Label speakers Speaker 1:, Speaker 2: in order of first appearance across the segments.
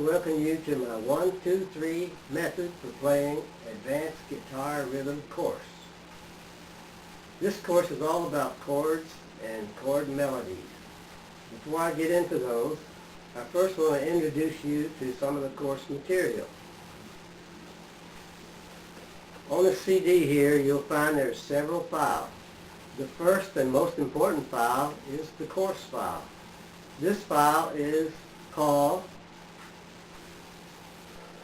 Speaker 1: welcome you to my 1, 2, 3 method for playing advanced guitar rhythm course. This course is all about chords and chord melodies. Before I get into those, I first want to introduce you to some of the course material. On the CD here, you'll find there's several files. The first and most important file is the course file. This file is called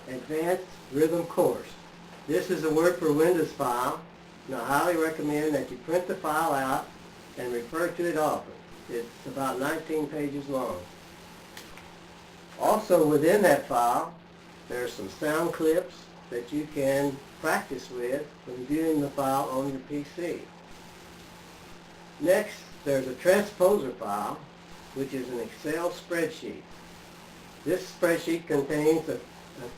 Speaker 1: Advanced Rhythm Course. This is a Word for Windows file, and I highly recommend that you print the file out and refer to it often. It's about 19 pages long. Also within that file, there are some sound clips that you can practice with when viewing the file on your PC. Next, there's a transposer file, which is an Excel spreadsheet. This spreadsheet contains a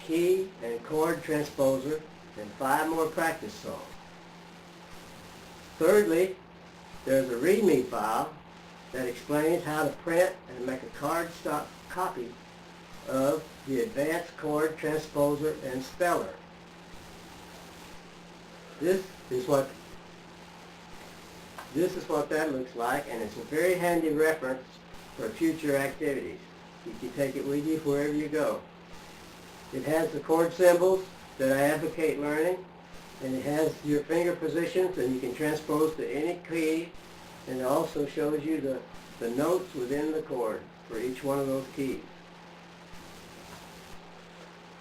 Speaker 1: key and chord transposer and 5 more practice songs. Thirdly, there's a README file that explains how to print and make a cardstock copy of the advanced chord transposer and speller. This is what that looks like, and it's a very handy reference for future activities. You can take it with you wherever you go. It has the chord symbols that I advocate learning, and it has your finger positions, and you can transpose to any key, and it also shows you the notes within the chord for each one of those keys.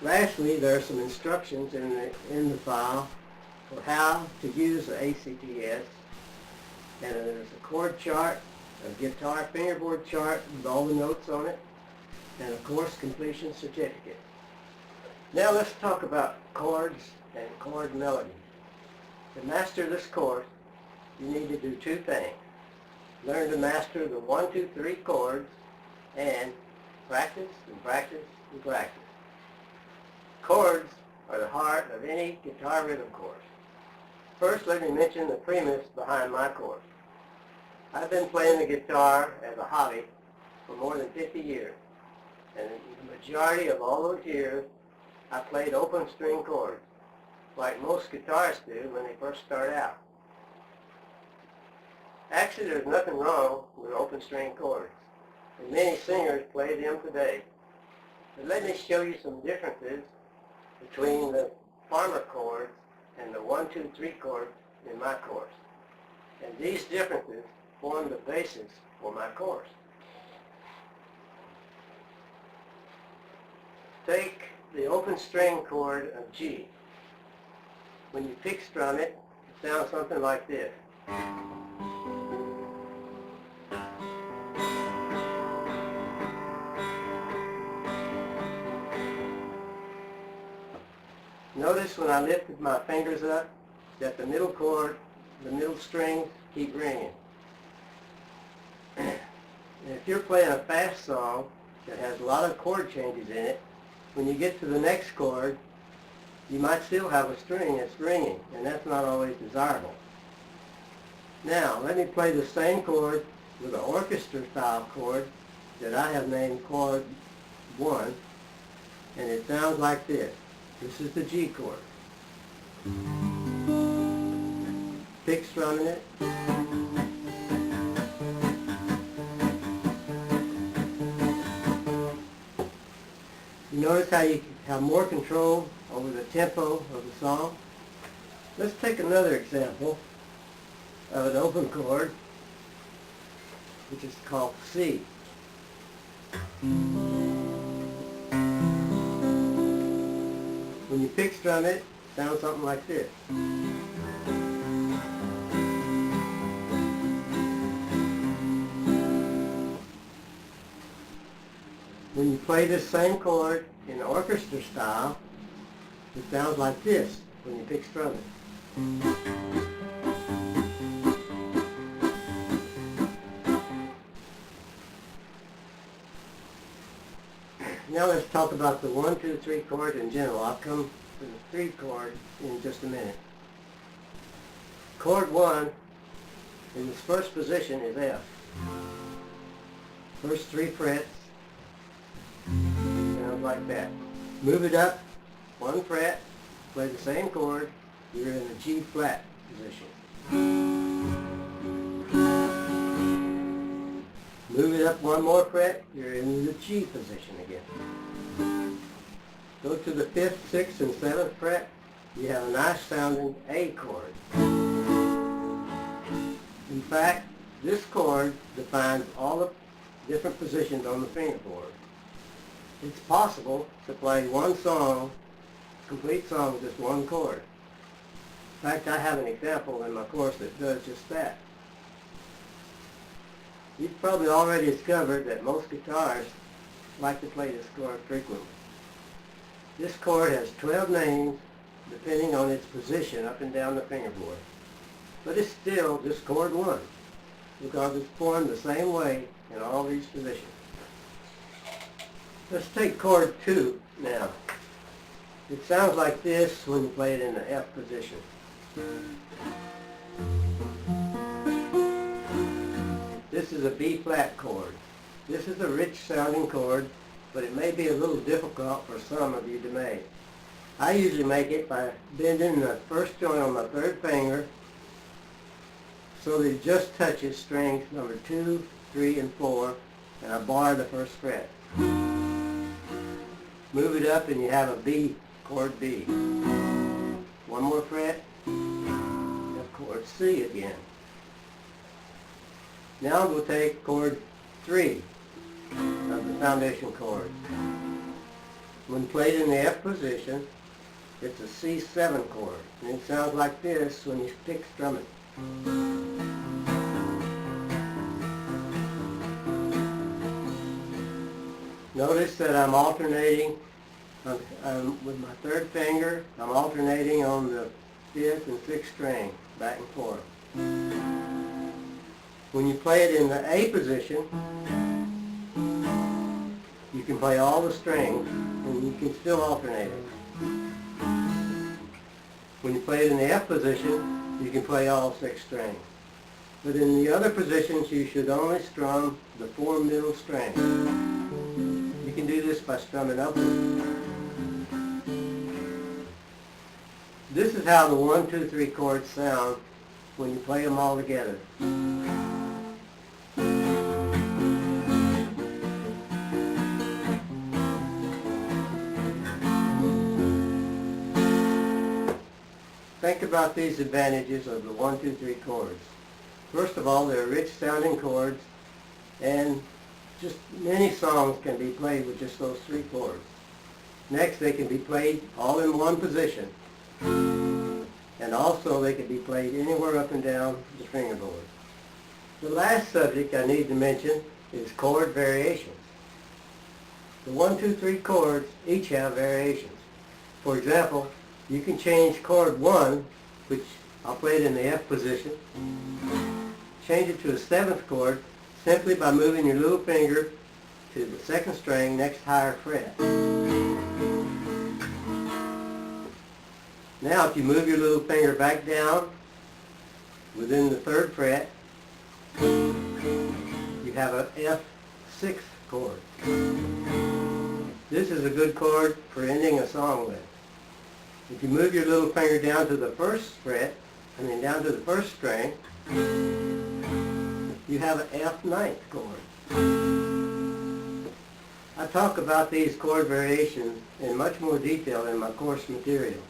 Speaker 1: Lastly, there are some instructions in the file for how to use the ACTS, and there's a chord chart, a guitar fingerboard chart with all the notes on it, and a course completion certificate. Now let's talk about chords and chord melodies. To master this course, you need to do 2 things. Learn to master the 1, 2, 3 chords, and practice and practice and practice. Chords are the heart of any guitar rhythm course. First, let me mention the premise behind my course. I've been playing the guitar as a hobby for more than 50 years, and the majority of all those years I played open string chords, like most guitarists do when they first start out. Actually, there's nothing wrong with open string chords, and many singers play them today. But let me show you some differences between the farmer chords and the 1, 2, 3 chords in my course. And these differences form the basis for my course. Take the open string chord of G. When you pick strum it, it sounds something like this. Notice when I lifted my fingers up that the middle chord, the middle strings keep ringing. And if you're playing a fast song that has a lot of chord changes in it, when you get to the next chord, you might still have a string that's ringing, and that's not always desirable. Now, let me play the same chord with an orchestra style chord that I have named chord 1, and it sounds like this. This is the G chord. Pick strumming it. You notice how you have more control over the tempo of the song? Let's take another example of an open chord, which is called C. When you pick strum it, it sounds something like this. When you play this same chord in orchestra style, it sounds like this when you pick strum it. Now let's talk about the 1, 2, 3 chords in general. I'll come to the 3 chord in just a minute. Chord 1 in its first position is F. First 3 frets sounds like that. Move it up 1 fret, play the same chord, you're in the G flat position. Move it up 1 more fret, you're in the G position again. Go to the 5th, 6th, and 7th fret, you have a nice sounding A chord. In fact, this chord defines all the different positions on the fingerboard. It's possible to play one song, complete song with just one chord. In fact, I have an example in my course that does just that. You've probably already discovered that most guitarists like to play this chord frequently. This chord has 12 names depending on its position up and down the fingerboard. But it's still just chord 1 because it's formed the same way in all these positions. Let's take chord 2 now. It sounds like this when you play it in the F position. This is a B flat chord. This is a rich sounding chord, but it may be a little difficult for some of you to make. I usually make it by bending the first joint on my 3rd finger so that it just touches strings number 2, 3, and 4, and I bar the 1st fret. Move it up and you have a B, chord B. 1 more fret, and chord C again. Now we'll take chord 3 of the foundation chord. When played in the F position, it's a C7 chord, and it sounds like this when you pick strumming. Notice that I'm alternating with my 3rd finger. I'm alternating on the 5th and 6th string, back and forth. When you play it in the A position, you can play all the strings and you can still alternate it. When you play it in the F position, you can play all 6 strings. But in the other positions, you should only strum the 4 middle strings. You can do this by strumming upward. This is how the 1, 2, 3 chords sound when you play them all together. Think about these advantages of the 1, 2, 3 chords. First of all, they're rich sounding chords, and just many songs can be played with just those 3 chords. Next, they can be played all in one position, and also they can be played anywhere up and down the fingerboard. The last subject I need to mention is chord variations. The 1, 2, 3 chords each have variations. For example, you can change chord 1, which I'll play it in the F position, change it to a 7th chord simply by moving your little finger to the 2nd string next higher fret. Now if you move your little finger back down within the 3rd fret, you have a F6 chord. This is a good chord for ending a song with. If you move your little finger down to the 1st fret, down to the 1st string, you have an F9 chord. I talk about these chord variations in much more detail in my course material.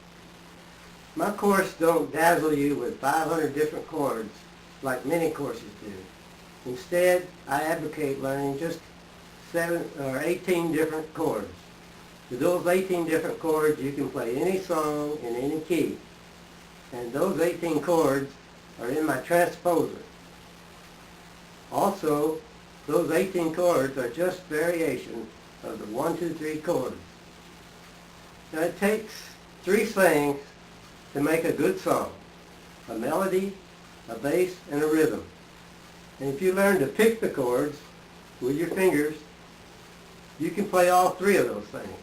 Speaker 1: My course don't dazzle you with 500 different chords like many courses do. Instead, I advocate learning just 7 or 18 different chords. With those 18 different chords, you can play any song in any key. And those 18 chords are in my transposer. Also, those 18 chords are just variations of the 1, 2, 3 chords. Now it takes 3 things to make a good song: a melody, a bass, and a rhythm. And if you learn to pick the chords with your fingers, you can play all 3 of those things.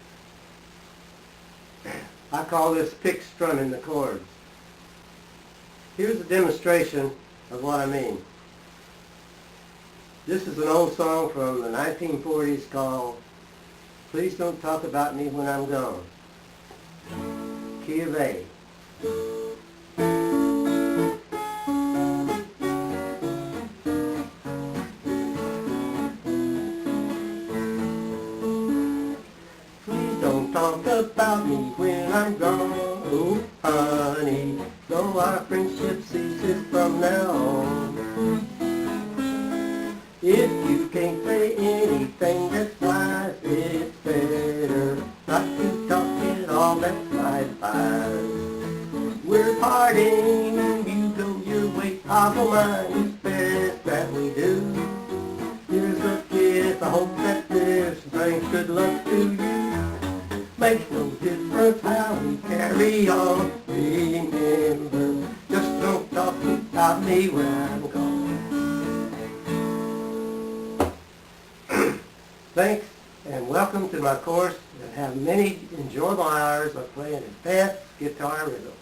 Speaker 1: I call this pick strumming the chords. Here's a demonstration of what I mean. This is an old song from the 1940s called Please don't talk about me when I'm gone. Key of A. Please don't talk about me when I'm gone, oh honey, though our friendship ceases from now on. If you can't say anything that flies, it's better not to talk at all, that's my advice. We're parting, you go your way, I'll go mine, it's best that we do. Here's a kiss, I hope that this brings good luck to you. Makes no difference how we carry on, remember, just don't talk about me when I'm gone. Thanks, and welcome to my course, and have many enjoyable hours of playing the bass guitar rhythm.